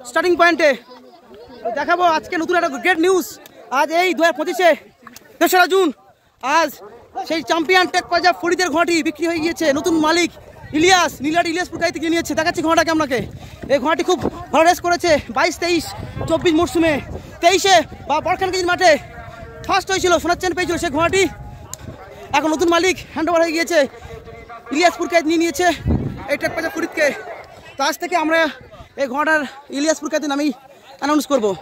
Starting পয়েন্টে দেখাবো আজকে নতুন একটা গ্রেট নিউজ। আজ এই 2025-এ 3রা জুন আজ সেই চ্যাম্পিয়ন টেক পাঞ্জাব ফরিদের ঘোড়াটি বিক্রি হয়ে গিয়েছে। নতুন মালিক ইলিয়াস নীলাটি ইলিয়াসপুর গাড়িতে কিনে নিয়েছে। দেখাচ্ছি ঘোড়াটাকে আপনাকে। এই ঘোড়াটি খুব ভালো রেস করেছে 22, 23, 24 মরশুমে। 23-এ বা বরখানগঞ্জ মাঠে ফার্স্ট হয়েছিল, সোনার চেন পেয়েছিল। সেই ঘোড়াটি এখন নতুন মালিক হ্যান্ড ওভার হয়ে গিয়েছে, ইলিয়াসপুরকে নিয়ে নিয়েছে এই টেক পাঞ্জাব ফরিদকে। তো আজ থেকে আমরা এই ঘোড়াটার ইলিয়াসপুরকে আমি অ্যানাউন্স করবো।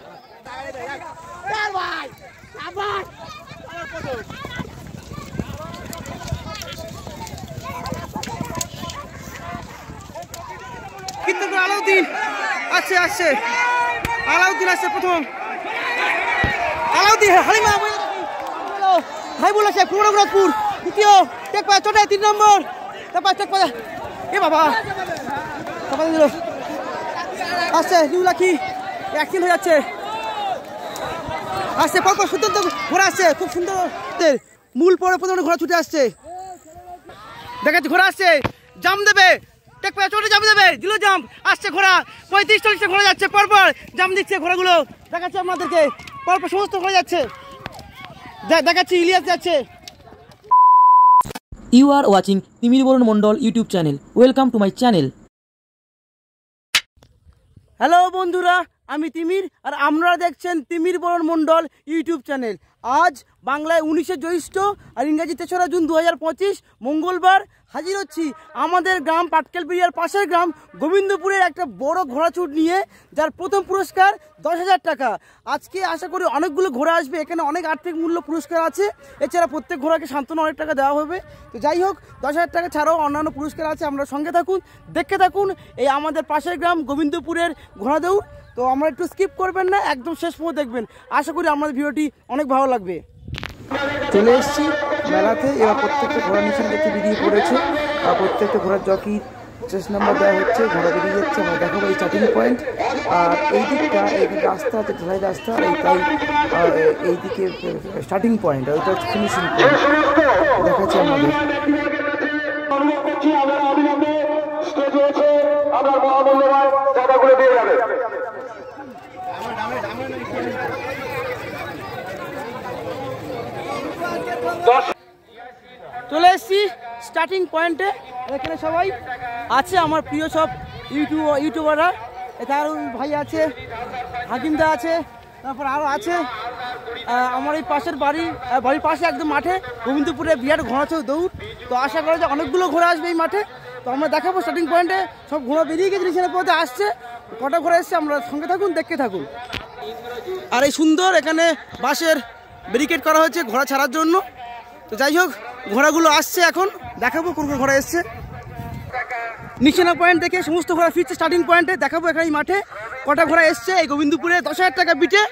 আলাউদ্দিন আসছে আলাউদ্দিন আসছে প্রথম। আলাউদ্দিন হালিমা হাইবুল আছে পূর্ণগ্রাজপুর দ্বিতীয়, টেক পাঞ্জাব চটে 3 নম্বর। তারপর টেক পাঞ্জাব এ বাবা আসছে নিউ লাখি অ্যাক্সিডেন্ট হয়ে যাচ্ছে। আসছে পরপর সুন্দর ঘোড়া আসছে, খুব সুন্দর মূল পরে প্রথমে ঘোড়া ছুটে আসছে। দেখাচ্ছি ঘোড়া আসছে, জাম দেবে টেক পাঞ্জাব চটে জাম দেবে, দিল জাম। আসছে ঘোড়া 35-40 ঘোড়া যাচ্ছে, পরপর জাম দিচ্ছে ঘোড়াগুলো। দেখাচ্ছি আপনাদেরকে পরপর সমস্ত ঘোড়া যাচ্ছে। দেখাচ্ছি ইলিয়াস যাচ্ছে। You are watching Timir Barun Mondal YouTube channel. Welcome to my channel. Hello বন্ধুরা, আমি তিমির আর আপনারা দেখছেন তিমির বরুণ মন্ডল ইউটিউব চ্যানেল। আজ বাংলায় 19শে জ্যৈষ্ঠ আর ইংরাজি 3রা জুন 2025 মঙ্গলবার হাজির হচ্ছি আমাদের গ্রাম পাটকেলপিড়িয়ার পাশের গ্রাম গোবিন্দপুরের একটা বড় ঘোড়াছুট নিয়ে, যার প্রথম পুরস্কার 10,000 টাকা। আজকে আশা করি অনেকগুলো ঘোড়া আসবে, এখানে অনেক আর্থিক মূল্য পুরস্কার আছে। এছাড়া প্রত্যেক ঘোড়াকে সান্ত্বনা অনেক টাকা দেওয়া হবে। তো যাই হোক, 10,000 টাকা ছাড়াও অন্যান্য পুরস্কার আছে। আমরা সঙ্গে থাকুন, দেখতে থাকুন এই আমাদের পাশের গ্রাম গোবিন্দপুরের ঘোড়া দৌড়। তো আমরা একটু স্কিপ করবেন না, একদম শেষ পর্যন্ত দেখবেন। আশা করি আমাদের ভিডিওটি অনেক ভালো লাগবে। চলে এসেছি মেলাতে, এবার প্রত্যেকটা ঘোড়া নিশান দেখতে বেরিয়ে পড়েছে আর প্রত্যেকটা ঘোড়ার জকি চেস নাম্বার দেওয়া হচ্ছে, ঘোড়া বেরিয়ে যাচ্ছে। আমরা দেখাবো এই স্টার্টিং পয়েন্ট। আর এই দিকটা রাস্তা আছে, ঢালাই রাস্তা, এইদিকে স্টার্টিং পয়েন্ট, ওইটা হচ্ছে ফিনিশিং পয়েন্ট। দেখাচ্ছি আমাদের চলে এসেছি স্টার্টিং পয়েন্টে। এখানে সবাই আছে আমার প্রিয় সব ইউটিউবাররা। তার ভাই আছে, হাকিমদা আছে, তারপর আরও আছে আমার এই পাশের বাড়ির পাশে একদম মাঠে গোবিন্দপুরে বিরাট ঘোড়া দৌড়। তো আশা করা যায় অনেকগুলো ঘোড়া আসবে এই মাঠে। তো আমরা দেখাবো স্টার্টিং পয়েন্টে সব ঘোড়া বেরিয়ে গেছে, নিচে পথে আসছে, কটা ঘোড়া এসছে আমরা সঙ্গে থাকুন, দেখতে থাকুন। আর এই সুন্দর এখানে বাঁশের ব্যারিকেড করা হয়েছে ঘোড়া ছাড়ার জন্য। তো যাই হোক, ঘোড়াগুলো আসছে, এখন দেখাবো কোন কোন ঘোড়া এসছে। নিশানা পয়েন্ট থেকে সমস্ত ঘোড়া ফিরছে স্টার্টিং পয়েন্টে। দেখাবো এখানে মাঠে কটা ঘোড়া এসছে এই গোবিন্দপুরে 10,000 টাকা বিটে।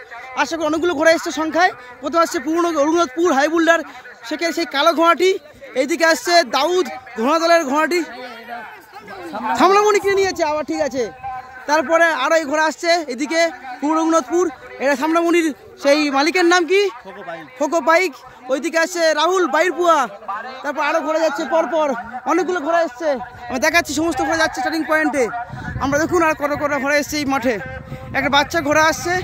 আশা করি অনেকগুলো ঘোড়া এসছে সংখ্যায়। প্রথম আসছে পুরনো রঘুনাথপুর হাইবুল্ডার সেখানে সেই কালো ঘোড়াটি। এইদিকে আসছে দাউদ ঘোড়া দলের ঘোড়াটি, সামনামণি কিনে নিয়েছে আবার, ঠিক আছে। তারপরে আরও এই ঘোড়া আসছে এদিকে পুরনো রঘুনাথপুর, এটা সামনামণির সেই মালিকের নাম কি, খোকো বাইক। ওইদিকে আসছে রাহুল বাইরপুয়া। তারপর আরও ঘোড়া যাচ্ছে, পরপর অনেকগুলো ঘোড়া এসছে। আমি দেখাচ্ছি সমস্ত ঘোড়া যাচ্ছে স্টার্টিং পয়েন্টে। আমরা দেখুন আর কটা ঘোড়া এসছে এই মাঠে। একটা বাচ্চা ঘোড়া আসছে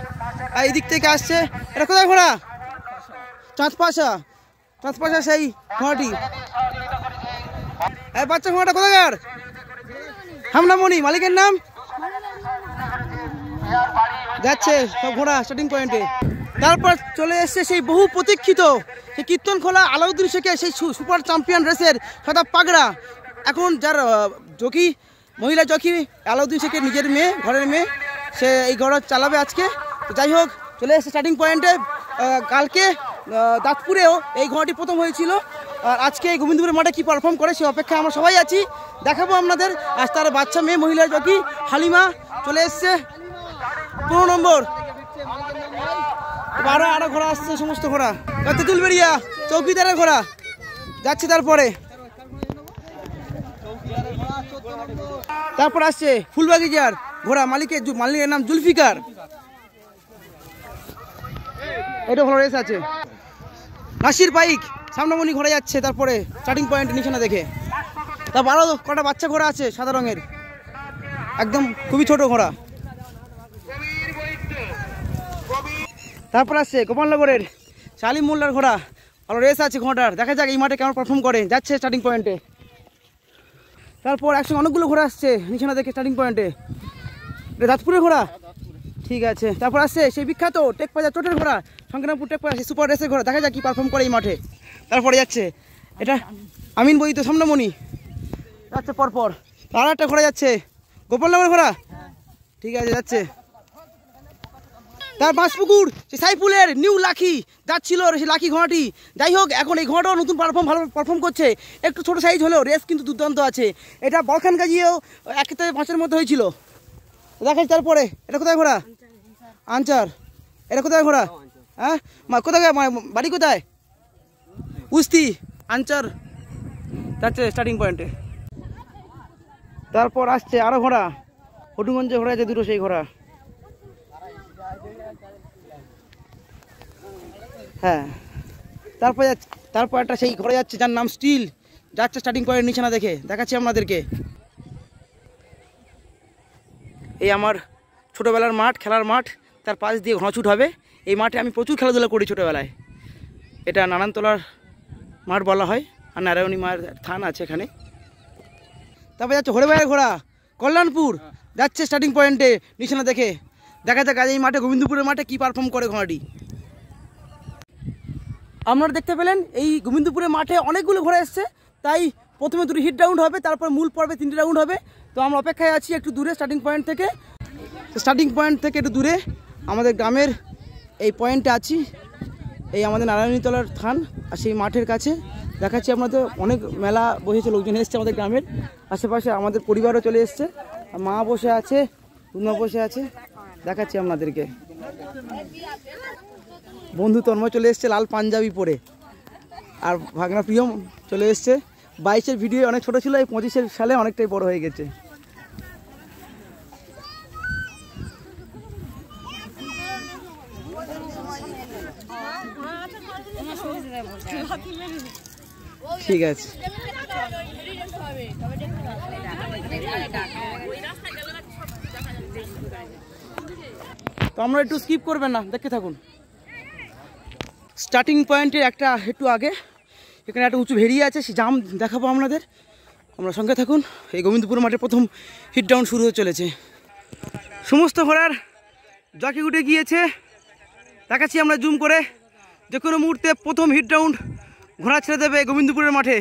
আর এই দিক থেকে আসছে। এটা কোথায় ঘোড়া? চাঁদপাশা সেই ঘোড়াটি। বাচ্চা ঘোড়াটা কোথাকার? সামনামণি, মালিকের নাম যাচ্ছে সব ঘোড়া স্টার্টিং পয়েন্টে। তারপর চলে এসছে সেই বহু প্রতীক্ষিত সেই কীর্তনখোলা আলাউদ্দিন শেখের সেই সুপার চ্যাম্পিয়ন রেসের সাদা পাগড়া। এখন যার জকি, মহিলা জকি আলাউদ্দিন শেখের নিজের মেয়ে, ঘরের মেয়ে, সে এই ঘোড়া চালাবে আজকে। তো যাই হোক, চলে এসছে স্টার্টিং পয়েন্টে। কালকে দাঁতপুরেও এই ঘোড়াটি প্রথম হয়েছিল। আর আজকে এই গোবিন্দপুরের মাঠে কী পারফর্ম করে সে অপেক্ষায় আমরা সবাই আছি, দেখাবো আপনাদের। আজ তার বাচ্চা মেয়ে মহিলা জকি হালিমা চলে এসছে 15 নম্বর। আরো ঘোড়া আসছে, সমস্ত ঘোড়া। তেঁতুলবেড়িয়া চৌকিদারের ঘোড়া যাচ্ছে। তারপর আসছে ফুলবাগিচার ঘোড়া, মালিকের নাম জুলফিকার। এটা ভালো রেস আছে। নাসির বাইক সামনামণি ঘোড়া যাচ্ছে। তারপরে স্টার্টিং পয়েন্ট নিশানা দেখে। তারপর আরো কটা বাচ্চা ঘোড়া আছে সাদা রঙের, একদম খুবই ছোট ঘোড়া। তারপর আসছে গোপালনগরের শালিম মোল্লার ঘোড়া, ভালো রেস আছে ঘোড়াটার, দেখা যাক এই মাঠে কেমন পারফর্ম করে। যাচ্ছে স্টার্টিং পয়েন্টে। তারপর একসঙ্গে অনেকগুলো ঘোড়া আসছে নিশানা দেখে স্টার্টিং পয়েন্টে। এটা দাঁতপুরের ঘোড়া, ঠিক আছে। তারপর আসছে সেই বিখ্যাত টেকবাজার চোটের ঘোড়া, সংগ্রামপুর টেকবাজার সুপার রেসের ঘোড়া, দেখা যাক কি পারফর্ম করে এই মাঠে। তারপরে যাচ্ছে এটা আমিন বৈদিত সামনামণি, যাচ্ছে পরপর। আর একটা ঘোড়া যাচ্ছে গোপালনগর ঘোড়া, ঠিক আছে যাচ্ছে। তার বাঁশপুকুর সে সাইফুলের নিউ লাকি যাচ্ছিল সে লাকি ঘোড়াটি। যাই হোক, এখন এই ঘোড়াটাও নতুন ভালো পারফর্ম করছে। একটু ছোটো সাইজ হলেও রেস কিন্তু দুর্দান্ত আছে। এটা বলখান গাজিয়েও 1 থেকে 5-এর মধ্যে হয়েছিল, দেখাই। তারপরে এটা কোথায় ঘোড়া? আনচার। এটা কোথায় ঘোড়া? হ্যাঁ কোথায় বাড়ি কোথায়? উস্তি আনচার, যাচ্ছে স্টার্টিং পয়েন্টে। তারপর আসছে আরও ঘোড়া, হটুগঞ্জে ঘোড়া আছে দুটো, সেই ঘোড়া। হ্যাঁ তারপর একটা সেই ঘোড়া যাচ্ছে যার নাম স্টিল, যাচ্ছে স্টার্টিং পয়েন্ট নিশানা দেখে, দেখাচ্ছি আপনাদেরকে। এই আমার ছোটোবেলার মাঠ, খেলার মাঠ, তার পাশ দিয়ে ঘোড়াছুট হবে। এই মাঠে আমি প্রচুর খেলাধুলা করি ছোটোবেলায়। এটা নারায়ণতলার মাঠ বলা হয়, আর নারায়ণী মায়ের থান আছে এখানে। তারপর যাচ্ছে হরিভাইয়ের ঘোড়া কল্যাণপুর, যাচ্ছে স্টার্টিং পয়েন্টে নিশানা দেখে, দেখা যাক আজ এই মাঠে গোবিন্দপুরের মাঠে কী পারফর্ম করে ঘোড়াটি। আপনারা দেখতে পেলেন এই গোবিন্দপুরের মাঠে অনেকগুলো ঘোড়া এসছে, তাই প্রথমে 2টি হিট রাউন্ড হবে, তারপর মূল পর্বে 3টি রাউন্ড হবে। তো আমরা অপেক্ষায় আছি একটু দূরে স্টার্টিং পয়েন্ট থেকে। একটু দূরে আমাদের গ্রামের এই পয়েন্টে আছি, এই আমাদের নারায়ণীতলার থান, আর সেই মাঠের কাছে দেখাচ্ছি আপনাদের। অনেক মেলা বসেছে, লোকজন এসছে আমাদের গ্রামের আশেপাশে, আমাদের পরিবারও চলে এসছে, মা বসে আছে, রুমা বসে আছে, দেখাচ্ছি আপনাদেরকে। বন্ধু তন্ময় চলে এসছে লাল পাঞ্জাবি পরে, আর ভাগনা প্রিয়ম চলে এসছে। 22-এর ভিডিও অনেক ছোট ছিল, এই 25-এর সালে অনেকটাই বড় হয়ে গেছে। ঠিক আছে, তো আমরা একটু স্কিপ করবেন না, দেখতে থাকুন। স্টার্টিং পয়েন্টের একটু আগে এখানে একটা উঁচু ভেরিয়ে আছে, সে জাম দেখাবো আপনাদের, আমরা সঙ্গে থাকুন। এই গোবিন্দপুর মাঠে প্রথম হিট ডাউন শুরু হয়ে চলেছে। সমস্ত ঘোড়ার জকি উঠে গিয়েছে, দেখাচ্ছি আমরা জুম করে। যে কোনো মুহূর্তে প্রথম হিট রাউন্ড ঘোড়া ছেড়ে দেবে গোবিন্দপুরের মাঠে।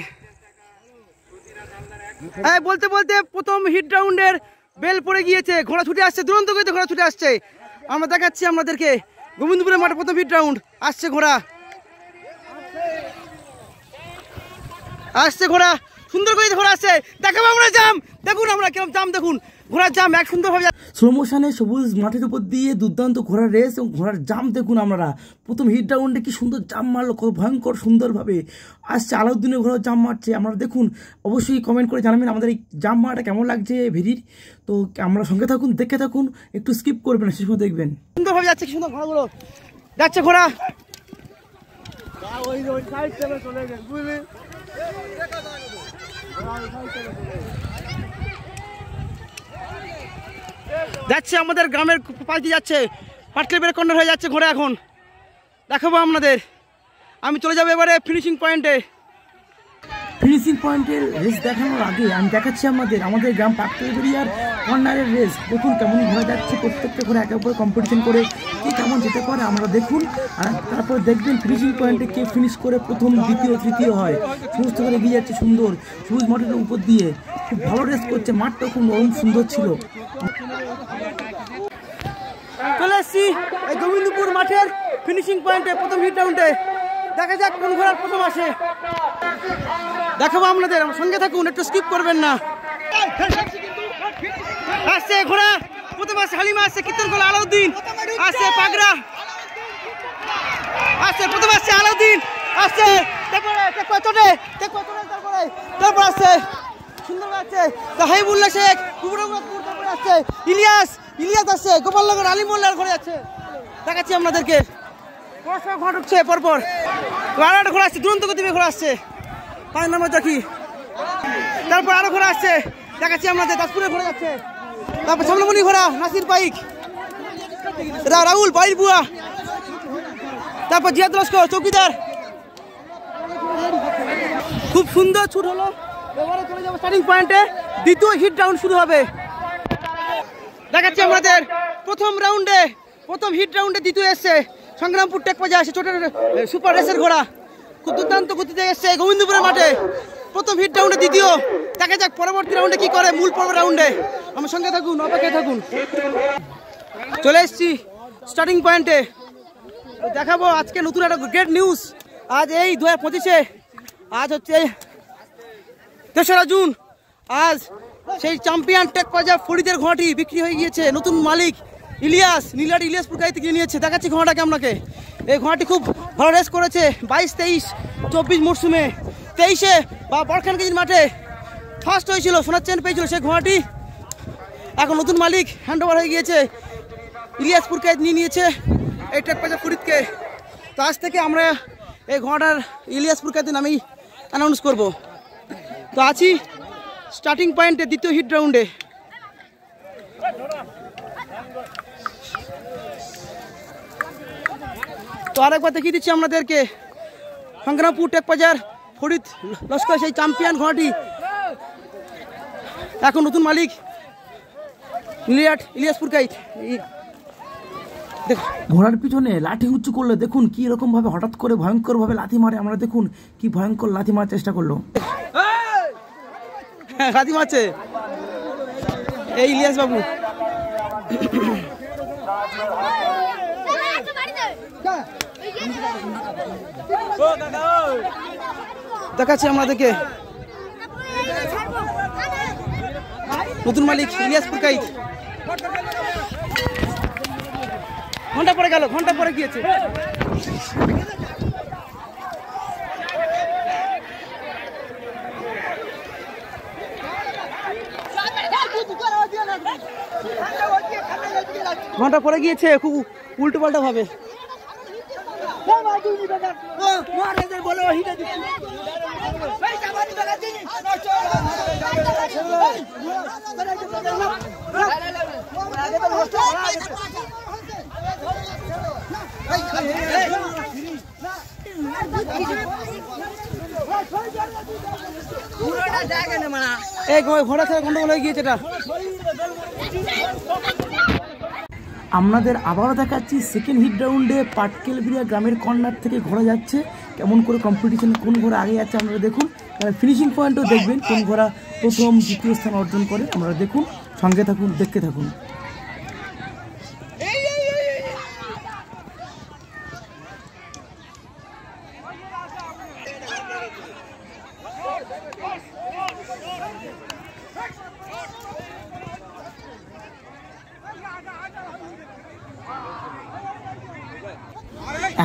হ্যাঁ, বলতে বলতে প্রথম হিট রাউন্ডের বেল পড়ে গিয়েছে, ঘোড়া ছুটে আসছে, দুরন্ত গতিতে ঘোড়া ছুটে আসছে। আমরা দেখাচ্ছি আপনাদেরকে গোবিন্দপুরের মাঠে প্রথম হিট রাউন্ড আসছে। ঘোড়া সুন্দর করে ঘোড়া আসছে, দেখাবো আমরা জাম। দেখুন আমরা কেমন জাম, দেখুন ঘোড়ার জাম এক সুন্দরভাবে স্লো মোশনে সবুজ মাঠের উপর দিয়ে দুর্দান্ত ঘোড়ার রেস এবং ঘোড়ার জাম দেখুন। আপনারা প্রথম হিট রাউন্ডে কি সুন্দর জাম মারলো, কত ভয়ঙ্কর সুন্দরভাবে আসছে। আলাউদ্দিনের ঘোড়া জাম মারছে, আপনারা দেখুন। অবশ্যই কমেন্ট করে জানাবেন আমাদের এই জাম মারাটা কেমন লাগছে ভেরির। তো আমরা সঙ্গে থাকুন, দেখে থাকুন, একটু স্কিপ করবেন, শেষ পর্যন্ত দেখবেন। সুন্দরভাবে যাচ্ছে, কি সুন্দর ঘোড়াগুলো যাচ্ছে। ঘোড়া যাচ্ছে আমাদের গ্রামের পাশ দিয়ে যাচ্ছে, পাটকেল বের কর্নার হয়ে যাচ্ছে ঘোড়া। এখন দেখাবো আপনাদের, আমি চলে যাবো এবারে ফিনিশিং পয়েন্টে। ফিনিশিং পয়েন্টের রেস দেখানোর আগে আমি দেখাচ্ছি আমাদের গ্রাম পাটকেলবেরিয়ার কর্নারের রেস। দেখুন কেমন ঘোরা যাচ্ছে, প্রত্যেকটা ঘোড়া একে অপরে কম্পিটিশন করে কে কেমন যেতে পারে আমরা দেখুন। আর তারপর দেখবেন ফিনিশিং পয়েন্টে কে ফিনিশ করে প্রথম, দ্বিতীয়, তৃতীয় হয়। সমস্ত করে এগিয়ে যাচ্ছে সুন্দর সবুজ মাঠের উপর দিয়ে, খুব ভালো রেস করছে। মাঠটা খুব নরম সুন্দর ছিল। চলে এসছি এই গোবিন্দপুর মাঠের ফিনিশিং পয়েন্টে প্রথম হিট রাউন্ডে। দেখা যাক কোন ঘোড়া প্রথম আসে, দেখাবো আপনাদের, আমার সঙ্গে থাকুন, একটু স্কিপ করবেন না। আসছে ঘোড়া প্রথম, আসছে হালিমা, আসছে কীর্তনকলা আলাউদ্দিন, আসছে পাগড়া, আসছে প্রথম, আসছে আলাউদ্দিন, আসছে তারপর আসছে সুন্দর আছে হাইবুল্লাহ শেখ, তারপরে আসছে ইলিয়াস আসছে, গোপালনগর আলী মোল্লার ঘরে যাচ্ছে, দেখাচ্ছি আপনাদেরকে। ঘোড়া ঢুকছে পরপর, আরো একটা ঘোড়া আসছে, দুরন্ত গতিবে ঘোড়া আসছে, 5 নম্বর জকি। তারপর আরো ঘোড়া আসছে, দেখাচ্ছি আপনাদের, দাসপুরে ঘোড়া যাচ্ছে। তারপর সামনামণি ঘোড়া নাসির বাইক, রাহুল বাইর বুয়া, তারপর জিয়াদ লস্কর চৌকিদার, খুব সুন্দর ছুট হলো। এবারে চলে যাবো স্টার্টিং পয়েন্টে, দ্বিতীয় হিট রাউন্ড শুরু হবে। দেখাচ্ছি আমাদের প্রথম হিট রাউন্ডে দ্বিতীয় এসছে সংগ্রামপুর টেক বাজার, ছোট সুপার রেসের ঘোড়া, খুব দুর্দান্ত গতিতে এসছে গোবিন্দপুরের মাঠে। প্রথম হিট রাউন্ডে দ্বিতীয়, দেখা যাক পরবর্তী রাউন্ডে কি করে। মূল পর্ব রাউন্ডে আমার সঙ্গে থাকুন, অপেক্ষায় থাকুন। চলে এসছি স্টার্টিং পয়েন্টে, দেখাবো আজকে নতুন একটা গ্রেট নিউজ। আজ এই 2025-এ, আজ হচ্ছে 3রা জুন, আজ সেই চ্যাম্পিয়ন টেক বাজার ফরিদের ঘোড়াটি বিক্রি হয়ে গিয়েছে। নতুন মালিক ইলিয়াস পুরকাইতে গিয়ে নিয়েছে। দেখাচ্ছি ঘোড়াটাকে আপনাকে। এই ঘোড়াটি খুব ভালো রেস করেছে 22, 23, 24 মরশুমে। 23-এ বা বরখান কেজির মাঠে ফার্স্ট হয়েছিল, সোনার চেন পেয়েছিল সেই ঘোড়াটি। এখন নতুন মালিক হ্যান্ড ওভার হয়ে গিয়েছে, ইলিয়াস পুরকাইত নিয়ে নিয়েছে এই টেক বাজার ফরিদকে। তো আজ থেকে আমরা এই ঘোড়াটার ইলিয়াস পুরকাইতের নামেই অ্যানাউন্স করব। তো আছি স্টার্টিং পয়েন্টে দ্বিতীয় হিট রাউন্ডে। তো আরেকবার দেখিয়ে দিচ্ছি আপনাদেরকে, সংগ্রামপুর টেক বাজার ফরিদ লস্কর সেই চ্যাম্পিয়ন ঘোড়াটি, এখন নতুন মালিক ইলিয়াস পুরকাইত। ঘোড়ার পিছনে লাঠি উঁচু করলে দেখুন কি রকম ভাবে হঠাৎ করে ভয়ঙ্কর ভাবে লাথি মারে। আমরা দেখুন কি ভয়ঙ্কর লাথি মারার চেষ্টা করলো, লাথি মারছে এই ইলিয়াস বাবু। দেখাচ্ছি আমাদেরকে নতুন মালিক ইলিয়াস পুরকাইত। ঘন্টা পরে গেল, ঘন্টা পরে গিয়েছে। ঘন্টা পরে গিয়েছে খুব উল্টো পাল্টা ভাবে। ঘোড়া ছাড়া গন্ডগোল হয়ে গিয়েছে এটা। আপনাদের আবারও দেখাচ্ছি সেকেন্ড হিট রাউন্ডে পাটকেলবিড়িয়া গ্রামের কর্নার থেকে ঘোড়া যাচ্ছে। কেমন করে কম্পিটিশন, কোন ঘোড়া আগে যাচ্ছে আপনারা দেখুন। ফিনিশিং পয়েন্টও দেখবেন কোন ঘোড়া প্রথম দ্বিতীয় স্থান অর্জন করে। আপনারা দেখুন, সঙ্গে থাকুন, দেখতে থাকুন।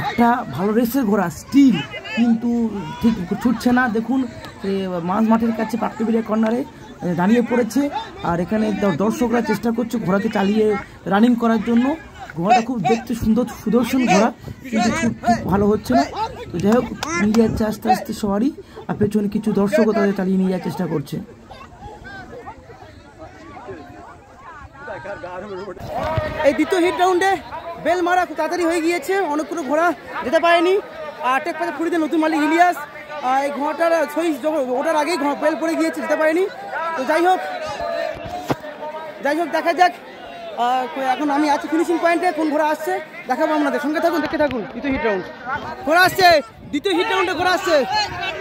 একটা ভালো রেসের ঘোড়া স্টিল, কিন্তু ঠিক ছুটছে না। দেখুন মাঝ মাঠের কাছে পাটকেলবিড়িয়া কর্নারে দাঁড়িয়ে পড়েছে, আর এখানে দর্শকরা চেষ্টা করছে ঘোড়াকে চালিয়ে রানিং করার জন্য। ঘোড়াটা খুব দেখতে সুদর্শন ঘোড়া, কিন্তু খুব ভালো হচ্ছে না। তো যাই হোক, নিয়ে যাচ্ছে আস্তে আস্তে সবারই, আর পেছনে কিছু দর্শকও তাদের চালিয়ে নিয়ে যাওয়ার চেষ্টা করছে। এই দ্বিতীয় হিট রাউন্ডে বেল মারা খুব তাড়াতাড়ি হয়ে গিয়েছে, অনেকগুলো ঘোড়া যেতে পারেনি। আর টেক বাজার ফরিদের নতুন মালিক ইলিয়াস এই ঘোড়াটার ওটার আগেই বেল পড়ে গিয়েছে, যেতে পারেনি। তো যাই হোক দেখা যাক। এখন আমি আছি ফিনিশিং পয়েন্টে, কোন ঘোড়া আসছে দেখাবো আপনাদের, সঙ্গে থাকুন, দেখতে থাকুন। দ্বিতীয় হিট রাউন্ড ঘোড়া আসছে, দ্বিতীয় হিট রাউন্ডে ঘোড়া আসছে,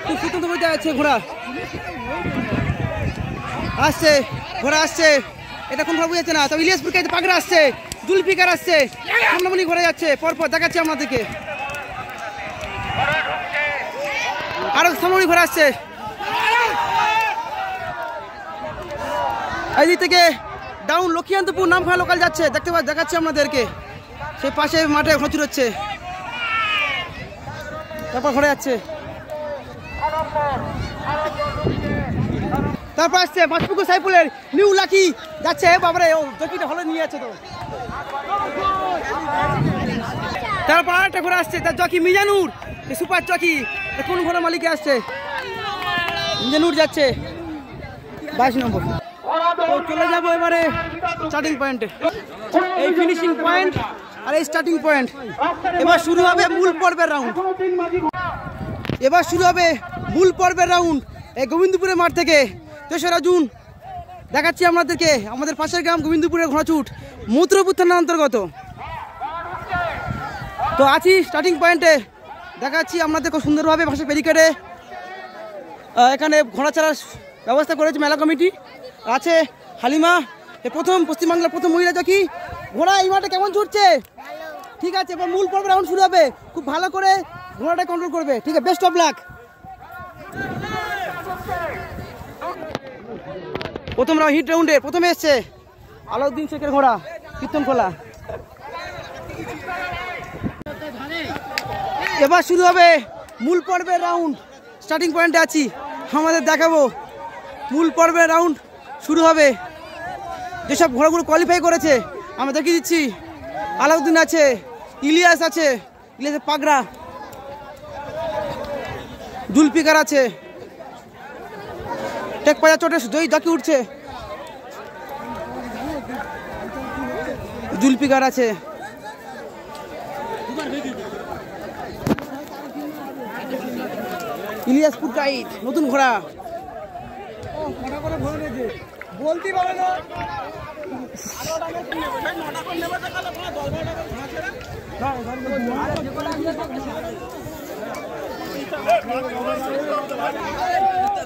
খুব স্বতন্ত্র বলতে আছে ঘোড়া আসছে, ঘোড়া আসছে। এটা কোন ঘোড়া বুঝাচ্ছে না, তবে ইলিয়াস পুরকাইত পাগড়া আসছে, জুলফিকার আসছে, সামনামনি ঘোড়া যাচ্ছে, পরপর দেখাচ্ছি আপনাদেরকে। আরো সামনামনি ঘোড়া আসছে, এই দিক থেকে ডাউন লক্ষ্মীকান্তপুর নামখানা লোকাল যাচ্ছে, দেখাচ্ছি আপনাদেরকে। সেই পাশে মাঠে খচুর হচ্ছে, তারপর ঘোড়া যাচ্ছে। তারপর আসছে মাছপুকুর সাইফুলের নিউ লাকি যাচ্ছে। বাবারে জকিটা হলে নিয়ে যাচ্ছে। তো তারপর আরেকটা ঘোড়া আসছে, তার জকি মিজানুর, সুপার জকি। কোন ঘোড়া মালিকে আসছে? মিজানুর যাচ্ছে 22 নম্বর। তো চলে যাবো এবারে স্টার্টিং পয়েন্টে। এই ফিনিশিং পয়েন্ট আর এই স্টার্টিং পয়েন্ট। এবার শুরু হবে মূল পর্বের রাউন্ড। এবার শুরু হবে মূল পর্বের রাউন্ড এই গোবিন্দপুরের মাঠ থেকে। 3রা জুন দেখাচ্ছি আপনাদেরকে আমাদের পাশের গ্রাম গোবিন্দপুরের ঘোড়াছুট, মথুরাপুর থানার অন্তর্গত। তো আছি স্টার্টিং পয়েন্টে, দেখাচ্ছি আপনাদের খুব সুন্দরভাবে ভাষা ব্যারিকেডে এখানে ঘোড়া ছাড়ার ব্যবস্থা করেছে মেলা কমিটি। আছে হালিমা, প্রথম পশ্চিমবাংলার প্রথম মহিলা জকি। ঘোড়া এই মাঠে কেমন ছুটছে? ঠিক আছে, এবার মূল পর্ব রাউন্ড শুরু হবে। খুব ভালো করে ঘোড়াটা কন্ট্রোল করবে, ঠিক আছে? Best of luck. প্রথম হিট রাউন্ডে প্রথমে এসছে আলাউদ্দিন শেখের ঘোড়া কীর্তনখোলা। এবার শুরু হবে মূল পর্বের রাউন্ড। স্টার্টিং পয়েন্টে আছি, আমাদের দেখাবো মূল পর্বের রাউন্ড শুরু হবে। যেসব ঘোড়াগুলো কোয়ালিফাই করেছে আমরা দেখিয়ে দিচ্ছি। আলাউদ্দিন আছে, ইলিয়াস আছে, ইলিয়াসের পাগড়া, জুলফিকার আছে, টেকপাজা চোটে জয়ী জকি উঠছে, জুলফিকার আছে, ইলিয়াসপুর টাইট নতুন ঘোড়া। বলতে পারে না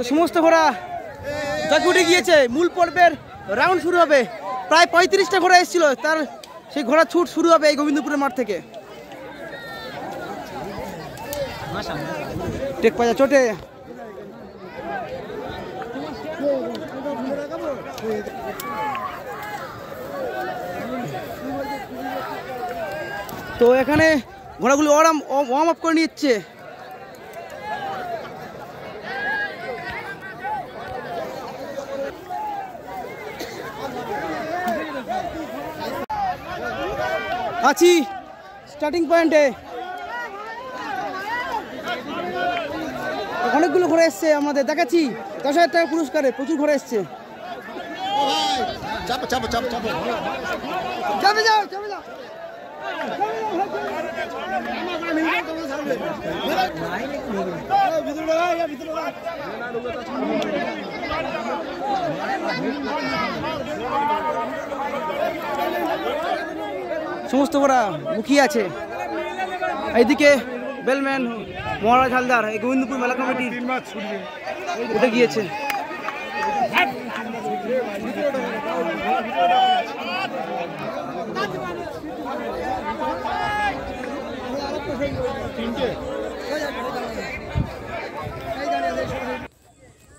সমস্ত ঘোড়া জকি উঠে গিয়েছে। মূল পর্বের রাউন্ড শুরু হবে। প্রায় 35টা ঘোড়া এসেছিল, তার সেই ঘোড়া ছুট শুরু হবে এই গোবিন্দপুরের মাঠ থেকে। টেকপাজা চোটে তো এখানে ঘোড়াগুলো ওয়ার্ম আপ করে নিচ্ছে। আছি স্টার্টিং পয়েন্টে, অনেকগুলো ঘোড়া এসছে আমাদের দেখাচ্ছি। 10,000 টাকা পুরস্কারে প্রচুর ঘোড়া এসছে। সমস্ত ঘোড়া মুখিয়ে আছে। এইদিকে বেলম্যান মহারাজ হালদার এই গোবিন্দপুর মেলা কমিটি উঠে গিয়েছে।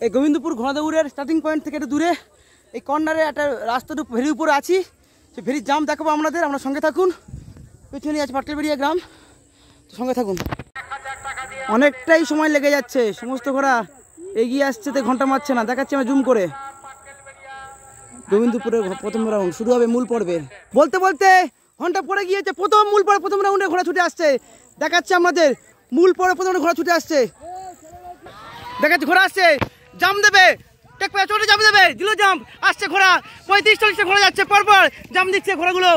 এই গোবিন্দপুর ঘোড়াদৌড়ের স্টার্টিং পয়েন্ট থেকে একটু দূরে এই কর্নারে একটা রাস্তার ভেরির উপরে আছি। সেই ভেরির জাম দেখাবো আপনাদের, আমরা সঙ্গে থাকুন। পেছনে আছে পাটকেলবেড়িয়া গ্রাম, তো সঙ্গে থাকুন। অনেকটাই সময় লেগে যাচ্ছে, সমস্ত ঘোড়া এগিয়ে আসছে, তো ঘন্টা মারছে না। দেখাচ্ছি আমরা জুম করে। গোবিন্দপুরের প্রথম রাউন্ড শুরু হবে মূল পর্বে। বলতে বলতে ঘন্টা পড়ে গিয়েছে। প্রথম মূল পর্বে প্রথম রাউন্ডে ঘোড়া ছুটে আসছে। দেখাচ্ছে আমাদের মূল পর্বে প্রথম ঘোড়া ছুটে আসছে। দেখাচ্ছে ঘোড়া আসছে, জাম দেবে, টেকপাজা চোটে জাম দেবে, দিল জাম, আসছে ঘোড়া। 35-40টা ঘোড়া যাচ্ছে, পরপর জাম দিচ্ছে ঘোড়াগুলো।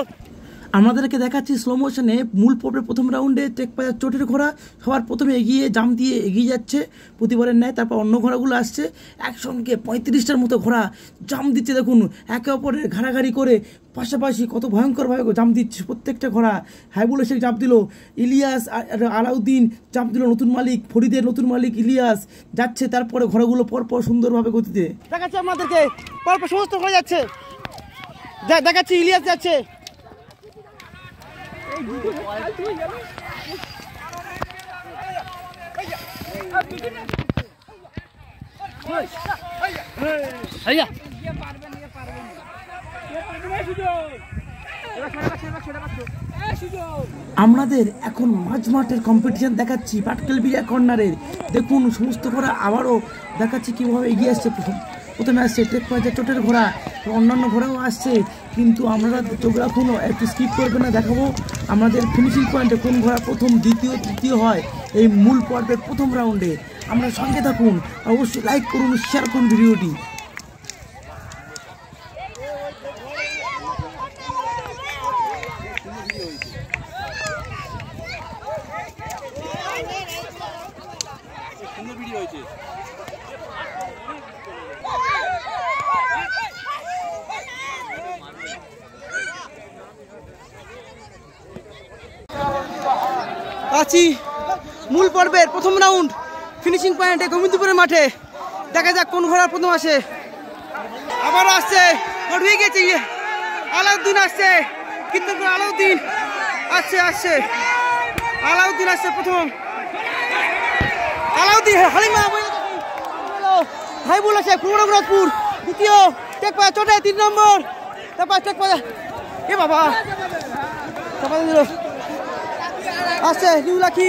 আমাদেরকে দেখাচ্ছি স্লো মোশনে মূল পর্বের প্রথম রাউন্ডে টেকপাজা চোটের ঘোড়া সবার প্রথমে এগিয়ে জাম দিয়ে এগিয়ে যাচ্ছে প্রতিবারের ন্যায়। তারপর অন্য ঘোড়াগুলো আসছে, একসঙ্গে 35টার মতো ঘোড়া জাম দিচ্ছে। দেখুন একে অপরের ঘাড়াঘাড়ি করে পাশাপাশি কত ভয়ঙ্করভাবে জাম দিচ্ছে প্রত্যেকটা ঘোড়া। হাইবুল এসে জাম দিল, ইলিয়াস আলাউদ্দিন জাম দিল, নতুন মালিক ফরিদের নতুন মালিক ইলিয়াস যাচ্ছে। তারপরে ঘোড়াগুলো পরপর সুন্দরভাবে গতিতে দেখাচ্ছে আপনাদেরকে, পরপর সমস্ত ঘোড়া যাচ্ছে। দেখাচ্ছি ইলিয়াস যাচ্ছে। আমাদের এখন মাঝ মাঠের কম্পিটিশন দেখাচ্ছি পাটকেলবেড়িয়া কর্নারের। দেখুন সমস্ত ঘোড়া আবারও দেখাচ্ছি কীভাবে এগিয়ে আসছে। প্রথমে আসছে টেকপাজা চোটের ঘোড়া, অন্যান্য ঘোড়াও আসছে, কিন্তু আমরা চোখ রাখুন, একটু স্কিপ করবে না। দেখাবো আমাদের ফিনিশিং পয়েন্টে কোন ঘোড়া প্রথম দ্বিতীয় তৃতীয় হয় এই মূল পর্বের প্রথম রাউন্ডে। আমরা সঙ্গে থাকুন, অবশ্যই লাইক করুন, শেয়ার করুন ভিডিওটি। আছি মূল পর্বের প্রথম রাউন্ড ফিনিশিং পয়েন্টে গোবিন্দপুরের মাঠে। দেখা যাক কোন ঘোড়া প্রথম আসে। আবারও আসছে, হয়ে গেছে আলাউদ্দিন আসছে, কিন্তু আলাউদ্দিন আসছে আলাউদ্দিন আসছে প্রথম। আলাউদ্দিন হালিমা হাইবুল আছে পূর্ব রঘুনাথপুর দ্বিতীয়, টেকপাড়া চটে 3 নম্বর, তারপর টেকপাড়া এ বাবা দিল আসছে নিউ লাকি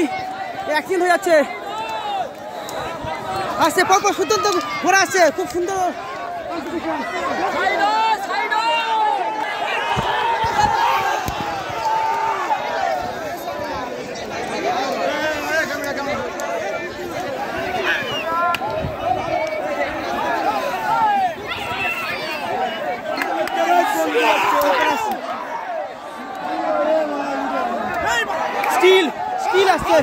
অ্যাক্সিডেন্ট হয়ে যাচ্ছে। আসছে পরপর সুন্দর ঘোরা আসছে, খুব সুন্দর। স্টিল আসছে,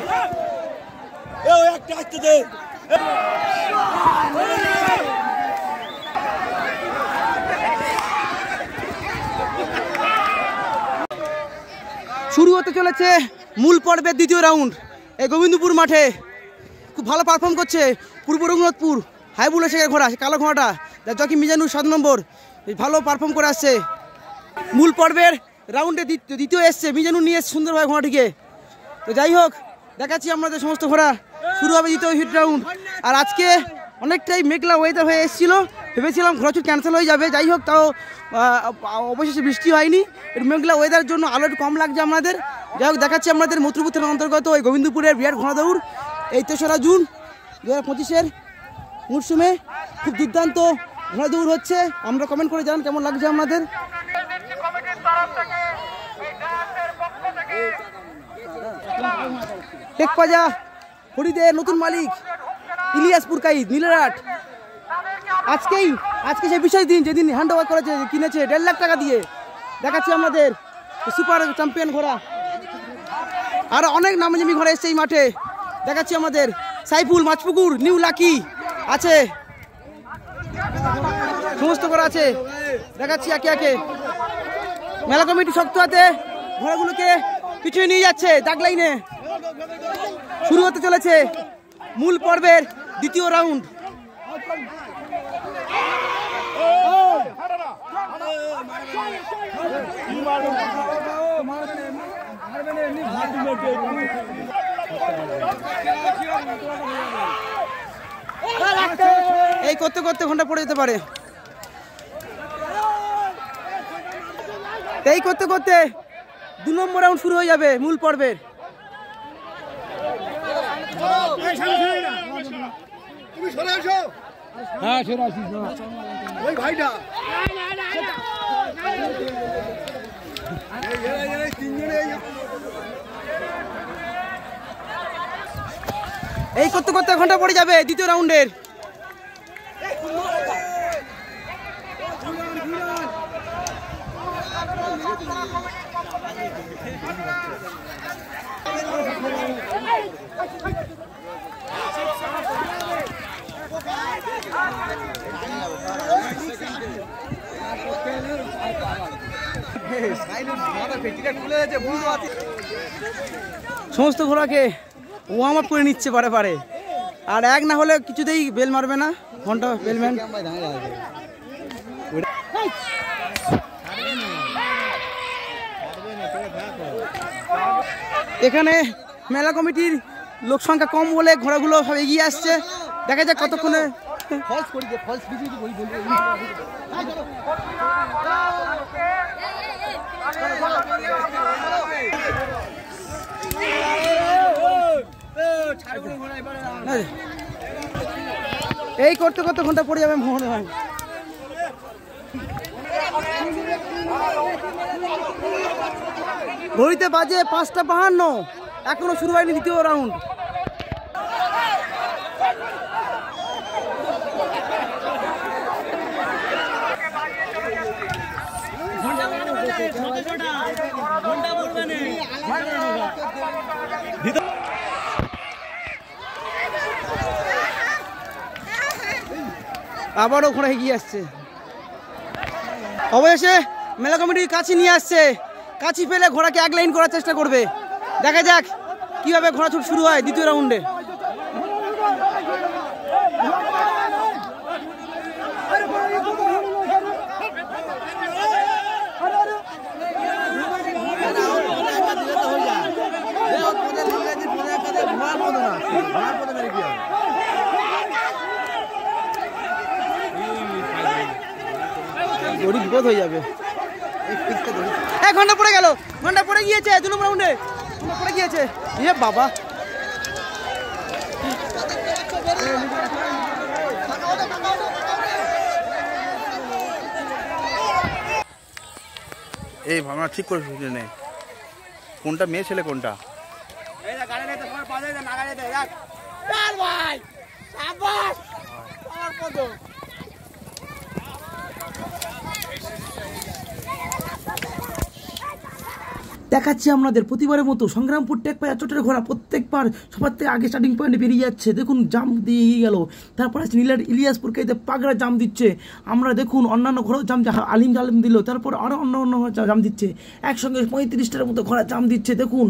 শুরু হতে চলেছে মূল পর্বের দ্বিতীয় রাউন্ড। এই গোবিন্দপুর মাঠে খুব ভালো পারফর্ম করছে পূর্ব রঘুনাথপুর হাইবুল শেখের ঘোড়া, কালো ঘোড়াটা জকি মিজানুর 7 নম্বর, ভালো পারফর্ম করে আসছে। মূল পর্বের রাউন্ডে দ্বিতীয় এসছে মিজানুর, নিয়ে সুন্দরভাবে ঘোড়াটিকে। তো যাই হোক, দেখাচ্ছি আমাদের সমস্ত ঘোড়া। শুরু হবে দ্বিতীয় হিট রাউন্ড। আর আজকে অনেকটাই মেঘলা ওয়েদার হয়ে এসেছিল, ভেবেছিলাম ঘোড়াচুর ক্যান্সেল হয়ে যাবে, যাই হোক তাও অবশেষে বৃষ্টি হয়নি। এর মেঘলা ওয়েদারের জন্য আলো একটু কম লাগছে আমাদের। যাই হোক, দেখাচ্ছি আমাদের মথুরপুর থানার অন্তর্গত ওই গোবিন্দপুরের বিরাট ঘোড়া দৌড় এই 3রা জুন 2025-এর মরশুমে খুব দুর্দান্ত ঘোড়া দৌড় হচ্ছে। আমরা কমেন্ট করে জানান কেমন লাগছে আমাদের। টেকপাজা হরিদের নতুন মালিক ইলিয়াসপুর কাইদ নীলরাট আজকে সেই বিশেষ দিন, যেদিন হ্যান্ড ওভার করেছে, কিনেছে 1.5 লাখ টাকা দিয়ে। দেখাচ্ছি আমাদের সুপার চ্যাম্পিয়ন ঘোড়া। আর অনেক নামজামি ঘোড়া এসছে এই মাঠে। দেখাচ্ছি আমাদের সাইফুল, মাছপুকুর, নিউ লাকি আছে, সমস্ত ঘোড়া আছে। দেখাচ্ছি একে একে। মেলা কমিটি শক্ত হাতে ঘোড়াগুলোকে পিছিয়ে নিয়ে যাচ্ছে দাগ লাইনে। শুরু হতে চলেছে মূল পর্বের দ্বিতীয় রাউন্ড। এই করতে করতে ঘন্টা পড়ে যেতে পারে। এই করতে করতে 2 নম্বর রাউন্ড শুরু হয়ে যাবে মূল পর্বের। এই করতে করতে ঘন্টা পড়ে যাবে দ্বিতীয় রাউন্ডের। সমস্ত ঘোড়াকে ওয়ার্ম আপ করে নিচ্ছে পারে পারে। আর এক না হলে কিছুতেই বেল মারবে না ঘন্টা বেলম্যান। এখানে মেলা কমিটির লোক সংখ্যা কম বলে ঘোড়াগুলো সব এগিয়ে আসছে। দেখা যাক কতক্ষণে। এই করতে করতে ঘন্টা পড়ে যাবে মনে হয়। ঘড়িতে বাজে 5:52, এখনো শুরু হয়নি দ্বিতীয় রাউন্ড। আবারও ঘোড়া এগিয়ে আসছে। অবশেষে মেলা কমিটির কাছে নিয়ে আসছে। কাছি ফেলে ঘোড়াকে এক লাইন করার চেষ্টা করবে। দেখা যাক কিভাবে ঘোড়া ছুট শুরু হয় দ্বিতীয় রাউন্ডে। বিপদ হয়ে যাবে। এক ঘন্টা পড়ে গেল, ঘন্টা পড়ে গিয়েছে 2 নম্বর রাউন্ডে, পড়ে গিয়েছে। এ বাবা, এই ভাবনা ঠিক করে নেই কোনটা মেয়ে ছেলে কোনটা। দেখাচ্ছি আপনাদের প্রতিবারের মতো সংগ্রামপুর টেক পায় চোটের ঘোড়া প্রত্যেকবার সবার থেকে আগে স্টার্টিং পয়েন্টে বেরিয়ে যাচ্ছে। দেখুন জাম দিয়ে গেল, তারপর আছে নীলার ইলিয়াসপুরকে পাগড়া জাম দিচ্ছে। আমরা দেখুন অন্যান্য ঘোড়াও জাম আলিম দিল, তারপর আরও অন্য জাম দিচ্ছে। একসঙ্গে 35টার মতো ঘোড়া জাম দিচ্ছে। দেখুন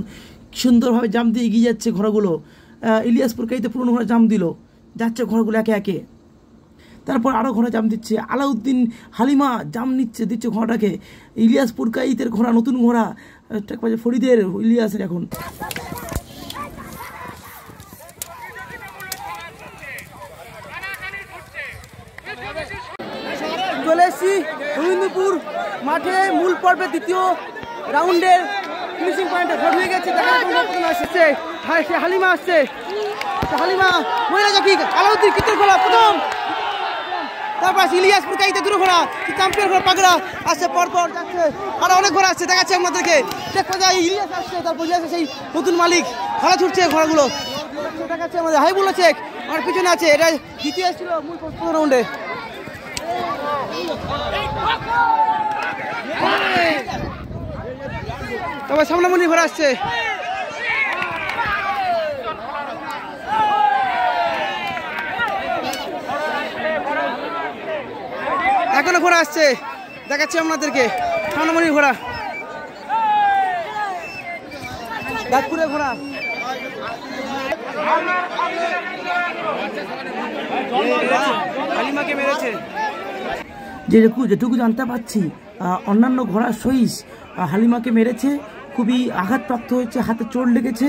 সুন্দরভাবে জাম দিয়ে এগিয়ে যাচ্ছে ঘোড়াগুলো। ইলিয়াসপুরকে পুরনো ঘোড়া জাম দিল, যাচ্ছে ঘোড়াগুলো একে একে। তারপর আরও ঘোড়া জাম দিচ্ছে। আলাউদ্দিন হালিমা জাম দিচ্ছে ঘোড়াটাকে। ইলিয়াসপুর কাইতের ঘোড়া, নতুন ঘোড়া ফরিদের ইলিয়াসের এখন। চলে এসছি গোবিন্দপুর মাঠে মূল পর্বের দ্বিতীয় রাউন্ডের ফিনিশিং পয়েন্টে। ভোট হয়ে গেছে, আসছে হালিমা, আসছে হালিমা মহিলা জকি আলাউদ্দিন কিত্তর ঘোড়া প্রথম, তারপর ইলিয়াসপুর কাইতে দুটো ঘোড়া চ্যাম্পিয়ন ঘোড়া পাগড়া আসছে, পরপর যাচ্ছে আরো অনেক ঘোড়া আসছে। দেখাচ্ছে আপনাদেরকে ইলিয়াস আসছে, তারপর ইলিয়াসের সেই নতুন মালিক ঘোড়া ছুটছে ঘোড়াগুলো দেখাচ্ছে আমাদের। হাইবুল্লাহ শেখ আমার পিছনে আছে, এটা দ্বিতীয় এসেছিল মূল প্রথম রাউন্ডে। তারপর সামনামনি ঘোড়া আসছে, এখনো ঘোড়া আসছে, দেখাচ্ছি আপনাদেরকে সামনামনির ঘোড়া, দাঁতপুরের ঘোড়া। হালিমাকে মেরেছে। যেটুকু জানতে পারছি অন্যান্য ঘোড়ার সহিস হালিমাকে মেরেছে, খুবই আঘাতপ্রাপ্ত হয়েছে, হাতে চোট লেগেছে,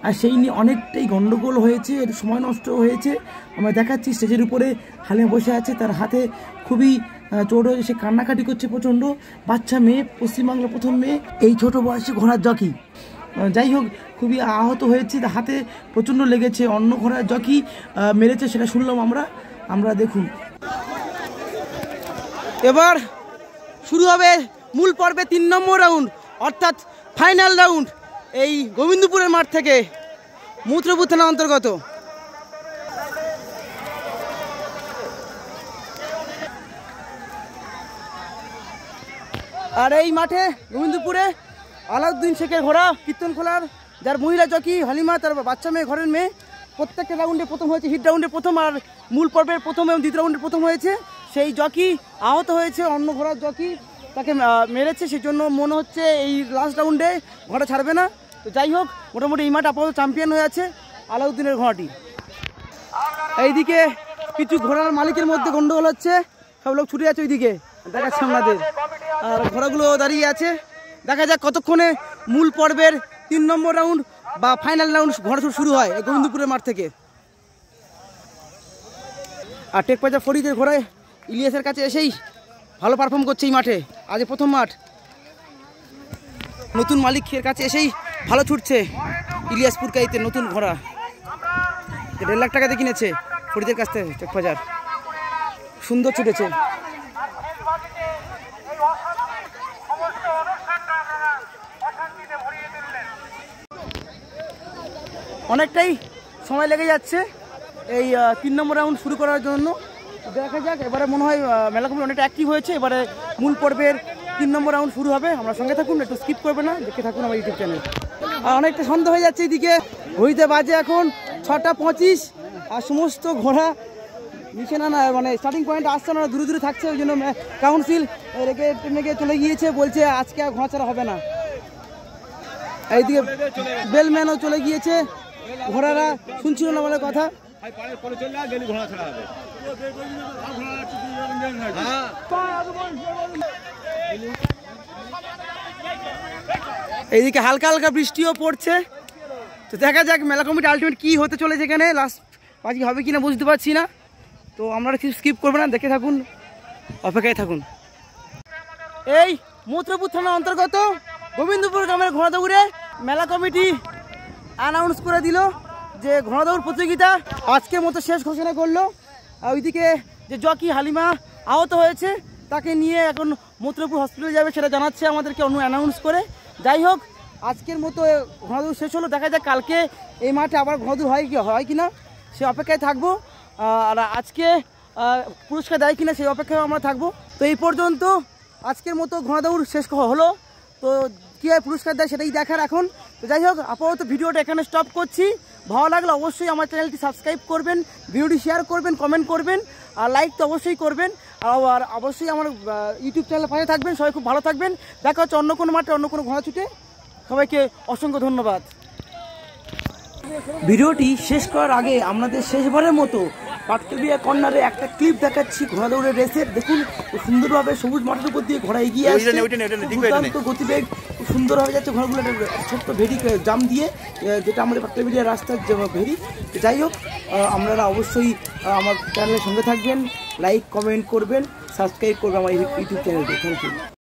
আর সেই নিয়ে অনেকটাই গন্ডগোল হয়েছে, সময় নষ্ট হয়েছে। আমরা দেখাচ্ছি স্টেজের উপরে হালিমা বসে আছে, তার হাতে খুবই চোট হয়েছে, সে কান্নাকাটি করছে প্রচণ্ড। বাচ্চা মেয়ে, পশ্চিমবাংলার প্রথম মেয়ে, এই ছোট বয়সে ঘোড়ার জকি। যাই হোক খুবই আহত হয়েছে, হাতে প্রচণ্ড লেগেছে। অন্য ঘোড়ার জকি মেরেছে সেটা শুনলাম আমরা দেখুন। এবার শুরু হবে মূল পর্বে 3 নম্বর রাউন্ড, অর্থাৎ ফাইনাল রাউন্ড এই গোবিন্দপুরের মাঠ থেকে, মূত্রপুর থানা অন্তর্গত। আর এই মাঠে গোবিন্দপুরে আলাউদ্দিন শেখের ঘোড়া কীর্তন খোলার, যার মহিলা জকি হালিমা, তার বাচ্চা মেয়ে, ঘরের মেয়ে, প্রত্যেকটা রাউন্ডে প্রথম হয়েছে, হিট রাউন্ডে প্রথম, আর মূল পর্বের প্রথম এবং দ্বিতীয় রাউন্ডে প্রথম হয়েছে। সেই জকি আহত হয়েছে, অন্য ঘোড়ার জকি তাকে মেরেছে, সেই জন্য মনে হচ্ছে এই লাস্ট রাউন্ডে ঘোড়া ছাড়বে না। তো যাই হোক, মোটামুটি এই মাঠ আপাতত চ্যাম্পিয়ন হয়ে আছে আলাউদ্দিনের ঘোড়াটি। এইদিকে কিছু ঘোড়ার মালিকের মধ্যে গন্ডগোল হচ্ছে, সব লোক ছুটে আছে ওইদিকে, দেখাচ্ছে আমাদের। আর ঘোড়াগুলো দাঁড়িয়ে আছে, দেখা যাক কতক্ষণে মূল পর্বের 3 নম্বর রাউন্ড বা ফাইনাল রাউন্ড ঘোড়া শুরু হয় গোবিন্দপুরের মাঠ থেকে। আর টেকপাজা ফরিদের ঘোড়ায় ইলিয়াসের কাছে এসেই ভালো পারফর্ম করছে এই মাঠে, আজ প্রথম মাঠ। নতুন মালিকের কাছে এসেই ভালো ছুটছে ইলিয়াসপুর কাইতে নতুন ঘোড়া, 1.5 লাখ টাকাতে কিনেছে ফরিদের কাছ থেকে টেকপাজার, সুন্দর ছুটেছে। অনেকটাই সময় লেগে যাচ্ছে এই 3 নম্বর রাউন্ড শুরু করার জন্য। দেখা যাক, এবারে মনে হয় মেলা কমিটি অনেকটা অ্যাক্টিভ হয়েছে। এবারে মূল পর্বের 3 নম্বর রাউন্ড শুরু হবে, আমরা সঙ্গে থাকুন, একটু স্কিপ করবে না, দেখে থাকুন আমার ইউটিউব চ্যানেল। আর অনেকটা সন্ধ্যা হয়ে যাচ্ছে, এইদিকে ঘড়িতে বাজে এখন 6:25, আর সমস্ত ঘোড়া নিচে না মানে স্টার্টিং পয়েন্ট আসছে না, দূরে দূরে থাকছে, ওই জন্য কাউন্সিল রেখে চলে গিয়েছে, বলছে আজকে আর ঘোড়া ছাড়া হবে না। এইদিকে বেলম্যানও চলে গিয়েছে, ঘোড়ারা শুনছিল না বলে কথা। এইদিকে হালকা হালকা বৃষ্টিও পড়ছে। তো দেখা যাক মেলা কমিটি আলটিমেট কি হতে চলেছে, এখানে লাস্ট বাজি হবে কিনা বুঝতে পারছি না। তো আপনারা কিছু স্কিপ করবেন না, দেখে থাকুন, অপেক্ষায় থাকুন। এই মথুরাপুর থানার অন্তর্গত গোবিন্দপুর গ্রামের ঘোড়াদৌড়ে মেলা কমিটি অ্যানাউন্স করে দিল যে ঘোড়াদৌড় প্রতিযোগিতা আজকের মতো শেষ ঘোষণা করলো। ওইদিকে যে জকি হালিমা আহত হয়েছে তাকে নিয়ে এখন মথুরাপুর হসপিটালে যাবে সেটা জানাচ্ছে আমাদেরকে অ্যানাউন্স করে। যাই হোক, আজকের মতো ঘোড়াদৌড় শেষ হলো, দেখা যাক কালকে এই মাঠে আবার ঘোড়াদৌড় হয় কি না সে অপেক্ষায় থাকবো। আর আজকে পুরস্কার দেয় কিনা সেই অপেক্ষায় আমরা থাকবো। তো এই পর্যন্ত আজকের মতো ঘোড়াদৌড় শেষ হলো। তো কীভাবে পুরস্কার দেয় সেটাই দেখার এখন। তো যাই হোক, আপাতত ভিডিওটা এখানে স্টপ করছি। ভালো লাগলে অবশ্যই আমার চ্যানেলটি সাবস্ক্রাইব করবেন, ভিডিওটি শেয়ার করবেন, কমেন্ট করবেন, আর লাইক তো অবশ্যই করবেন। আর অবশ্যই আমার ইউটিউব চ্যানেলের পাশে থাকবেন। সবাই খুব ভালো থাকবেন। দেখা হচ্ছে অন্য কোনো মাঠে অন্য কোনো ঘোড়া ছুটে। সবাইকে অসংখ্য ধন্যবাদ। ভিডিওটি শেষ করার আগে আপনাদের শেষবারের মতো পাটকেবিয়া কর্নারে একটা ক্লিপ দেখাচ্ছি ঘোড়াদৌড়ের রেসের। দেখুন সুন্দরভাবে সবুজ মাঠের উপর দিয়ে ঘোড়া এগিয়ে আসছে, দুর্দান্ত গতিবেগ, সুন্দরভাবে যাচ্ছে ঘোড়াগুলো ছোট্ট ভেরি জাম দিয়ে, যেটা আমাদের পাটকেবিয়া রাস্তার ভেরি। যাই হোক, আপনারা অবশ্যই আমার চ্যানেলের সঙ্গে থাকবেন, লাইক কমেন্ট করবেন, সাবস্ক্রাইব করবেন আমার ইউটিউব চ্যানেলটি। Thank you.